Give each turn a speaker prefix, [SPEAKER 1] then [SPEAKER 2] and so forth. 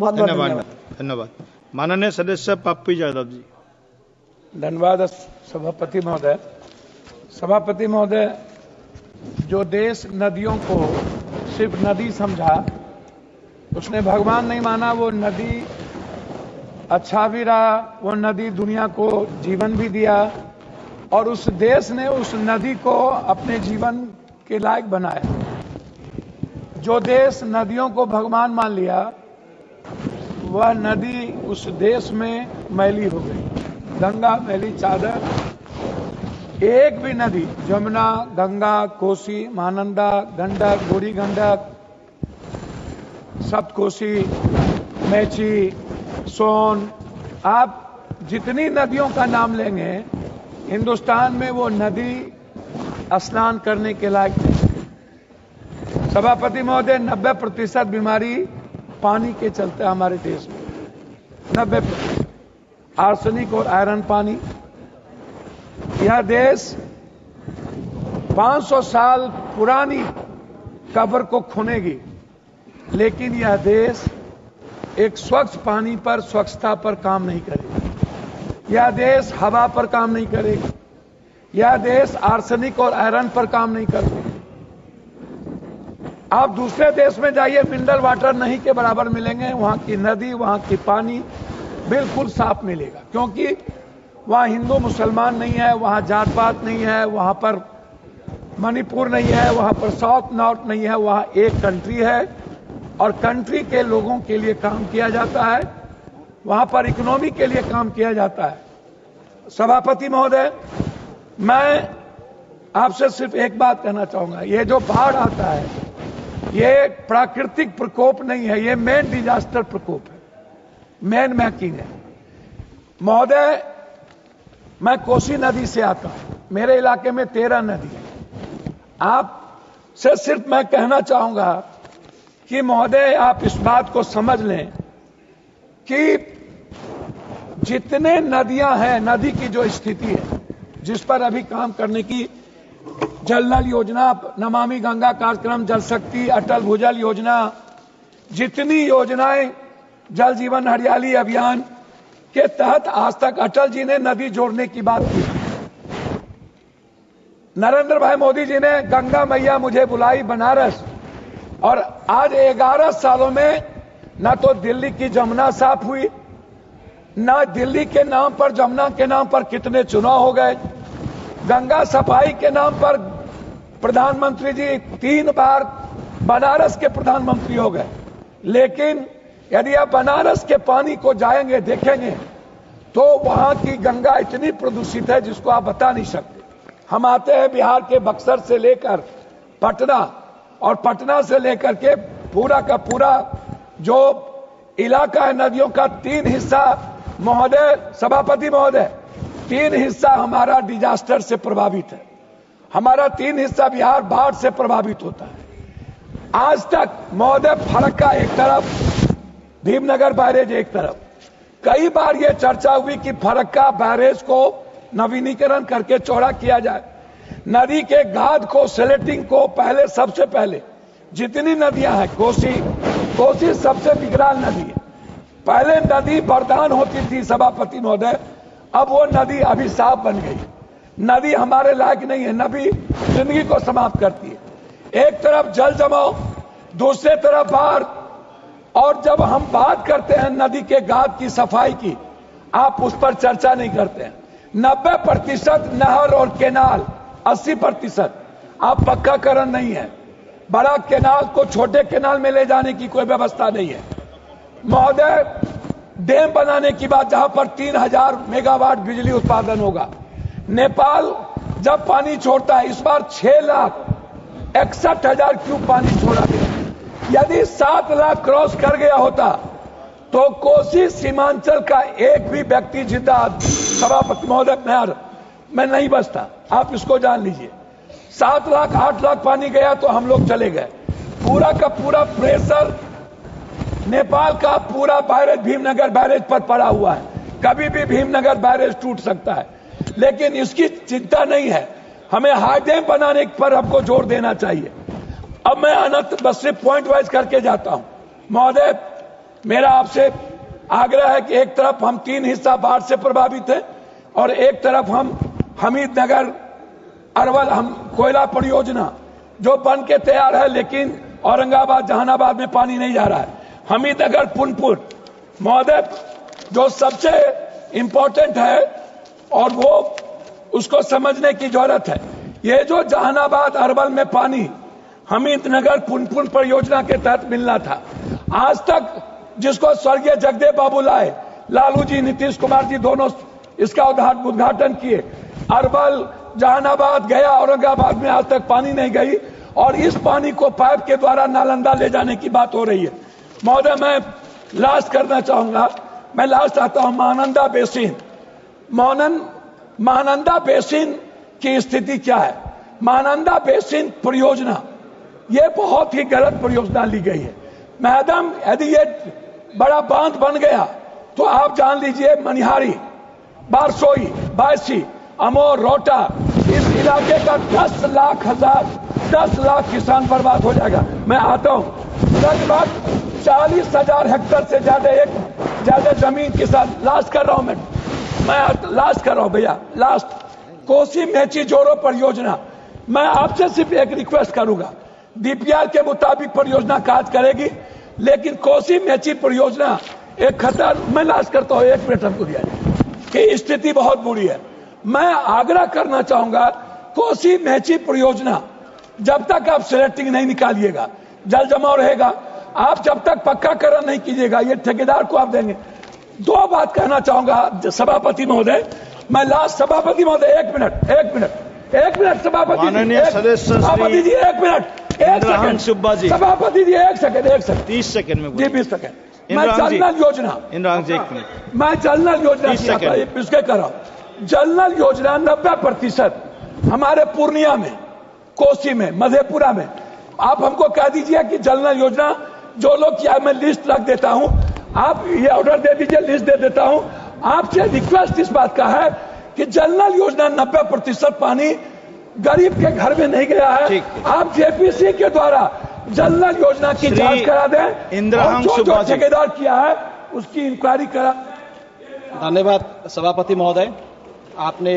[SPEAKER 1] बहुत बहुत
[SPEAKER 2] धन्यवाद। धन्यवाद। माननीय सदस्य पप्पू यादव जी।
[SPEAKER 3] धन्यवाद सभापति महोदय। सभापति महोदय, जो देश नदियों को सिर्फ नदी समझा, उसने भगवान नहीं माना। वो नदी अच्छा भी रहा, वो नदी दुनिया को जीवन भी दिया, और उस देश ने उस नदी को अपने जीवन के लायक बनाया। जो देश नदियों को भगवान मान लिया, वह नदी उस देश में मैली हो गई। गंगा मैली चादर, एक भी नदी, जमुना, गंगा, कोसी, महानंदा, गंडक, बूढ़ी गंडक, सप्तकोसी, मेची, सोन, आप जितनी नदियों का नाम लेंगे, हिंदुस्तान में वो नदी स्नान करने के लायक नहीं। सभापति महोदय, 90% बीमारी पानी के चलते हमारे देश में, 90%। आर्सेनिक और आयरन पानी। यह देश 500 साल पुरानी कब्र को खुनेगी, लेकिन यह देश एक स्वच्छ पानी पर, स्वच्छता पर काम नहीं करेगा। यह देश हवा पर काम नहीं करेगा। यह देश आर्सेनिक और आयरन पर काम नहीं करेगा। आप दूसरे देश में जाइए, मिनरल वाटर नहीं के बराबर मिलेंगे। वहां की नदी, वहां की पानी बिल्कुल साफ मिलेगा, क्योंकि वहां हिंदू मुसलमान नहीं है, वहां जात पात नहीं है, वहां पर मणिपुर नहीं है, वहां पर साउथ नॉर्थ नहीं है। वहां एक कंट्री है और कंट्री के लोगों के लिए काम किया जाता है। वहां पर इकोनॉमी के लिए काम किया जाता है। सभापति महोदय, मैं आपसे सिर्फ एक बात कहना चाहूंगा। ये जो बाढ़ आता है, ये प्राकृतिक प्रकोप नहीं है, ये मैन डिजास्टर प्रकोप है, मैन मेकिंग है। महोदय, मैं कोसी नदी से आता हूं, मेरे इलाके में 13 नदी है। आपसे सिर्फ मैं कहना चाहूंगा कि महोदय, आप इस बात को समझ लें कि जितने नदियां हैं, नदी की जो स्थिति है, जिस पर अभी काम करने की, जल नल योजना, नमामि गंगा कार्यक्रम, जल शक्ति, अटल भूजल योजना, जितनी योजनाएं, जल जीवन हरियाली अभियान के तहत आज तक अटल जी ने नदी जोड़ने की बात की। नरेंद्र भाई मोदी जी ने गंगा मैया मुझे बुलाई बनारस, और आज 11 सालों में न तो दिल्ली की जमुना साफ हुई, न दिल्ली के नाम पर, जमुना के नाम पर कितने चुनाव हो गए। गंगा सफाई के नाम पर प्रधानमंत्री जी 3 बार बनारस के प्रधानमंत्री हो गए। लेकिन यदि आप बनारस के पानी को जाएंगे, देखेंगे, तो वहां की गंगा इतनी प्रदूषित है जिसको आप बता नहीं सकते। हम आते हैं बिहार के बक्सर से लेकर पटना, और पटना से लेकर के पूरा का पूरा जो इलाका है नदियों का, 3 हिस्सा महोदय, सभापति महोदय, 3 हिस्सा हमारा डिजास्टर से प्रभावित है। हमारा 3 हिस्सा बिहार बाढ़ से प्रभावित होता है। आज तक महोदय, फरक्का एक तरफ, भीमनगर बैरेज एक तरफ। कई बार यह चर्चा हुई कि फरक्का बैरेज को नवीनीकरण करके चौड़ा किया जाए, नदी के गाद को, सेलेटिंग को पहले, सबसे पहले जितनी नदियां हैं, कोसी सबसे विकराल नदी है। पहले नदी वरदान होती थी सभापति महोदय, अब वो नदी अभिशाप बन गई। नदी हमारे लायक नहीं है, नदी जिंदगी को समाप्त करती है। एक तरफ जल जमाव, दूसरे तरफ बाढ़, और जब हम बात करते हैं नदी के गाद की सफाई की, आप उस पर चर्चा नहीं करते हैं। 90% नहर और केनाल, 80% आप पक्काकरण नहीं है। बड़ा केनाल को छोटे केनाल में ले जाने की कोई व्यवस्था नहीं है। महोदय, डैम बनाने की बात, जहां पर 3000 मेगावाट बिजली उत्पादन होगा। नेपाल जब पानी छोड़ता है, इस बार 6,61,000 क्यूब पानी छोड़ा गया। यदि 7 लाख क्रॉस कर गया होता तो कोसी सीमांचल का एक भी व्यक्ति जिंदा, सभापति महोदय, मैं नहीं बचता। आप इसको जान लीजिए। 7 लाख 8 लाख पानी गया तो हम लोग चले गए। पूरा का पूरा प्रेशर नेपाल का पूरा बैरेज, भीमनगर बैरेज पर पड़ा हुआ है। कभी भी भीमनगर बैरेज टूट सकता है, लेकिन इसकी चिंता नहीं है। हमें हाई डैम बनाने पर हमको जोर देना चाहिए। अब मैं अनंत बस सिर्फ पॉइंट वाइज करके जाता हूं। महोदय, मेरा आपसे आग्रह है कि एक तरफ हम 3 हिस्सा बाढ़ से प्रभावित हैं और एक तरफ हम हमीदनगर अरवल हम कोयला परियोजना जो बन के तैयार है, लेकिन औरंगाबाद जहानाबाद में पानी नहीं जा रहा है। हमीदनगर पुनपुर महोदय जो सबसे इंपॉर्टेंट है और वो उसको समझने की जरूरत है। ये जो जहानाबाद अरवल में पानी हमीदनगर पुनपुन परियोजना के तहत मिलना था, आज तक जिसको स्वर्गीय जगदेव बाबू लाए, लालू जी नीतीश कुमार जी दोनों इसका उद्घाटन किए, अरवल जहानाबाद गया औरंगाबाद में आज तक पानी नहीं गई और इस पानी को पाइप के द्वारा नालंदा ले जाने की बात हो रही है। महोदय मैं लास्ट करना चाहूंगा, मैं लास्ट आता हूं महानंदा बेसिन। महानंदा बेसिन की स्थिति क्या है? महानंदा बेसिन परियोजना ये बहुत ही गलत परियोजना ली गई है। मैडम यदि ये बड़ा बांध बन गया तो आप जान लीजिए मनिहारी, बारसोई, बायसी, अमोर, रोटा इस इलाके का 10 लाख किसान बर्बाद हो जाएगा। मैं आता हूं लगभग 40,000 हेक्टेयर से ज्यादा जमीन के साथ लास्ट कर रहा हूं मैं लास्ट कर रहा हूं भैया। लास्ट कोसी मेची जोड़ो परियोजना, मैं आपसे सिर्फ एक रिक्वेस्ट करूंगा, डीपीआर के मुताबिक परियोजना कार्य करेगी, लेकिन कोसी मेची परियोजना एक खतर, मैं लास्ट करता हूं, 1 मिनट हमको दिया कि स्थिति बहुत बुरी है। मैं आग्रह करना चाहूंगा कोसी मेची परियोजना जब तक आप सेलेक्टिंग नहीं निकालिएगा जल जमाव रहेगा, आप जब तक पक्काकरण नहीं कीजिएगा ये ठेकेदार को आप देंगे। 2 बात कहना चाहूंगा सभापति महोदय, मैं लास्ट सभापति महोदय 1 मिनट सभापति जी 1 मिनट
[SPEAKER 2] सुब्बा जी
[SPEAKER 3] सभापति जी 1 सेकंड
[SPEAKER 2] 30 सेकंड में
[SPEAKER 3] जी 20 सेकंड। मैं जल नल योजना मैं जल नल योजना इसके कर रहा हूं। जल नल योजना 90% हमारे पूर्णिया में, कोसी में, मधेपुरा में। आप हमको कह दीजिए कि जल नल योजना जो लोग किया, मैं लिस्ट रख देता हूं, आप ये ऑर्डर दे दीजिए, लिस्ट दे देता हूं। आपसे रिक्वेस्ट इस बात का है कि जल नल योजना 90% पानी गरीब के घर में नहीं गया है। आप जेपीसी के द्वारा जल नल योजना की जांच करा दें, जो ठेकेदार किया है उसकी इंक्वायरी करा।
[SPEAKER 1] धन्यवाद सभापति महोदय, आपने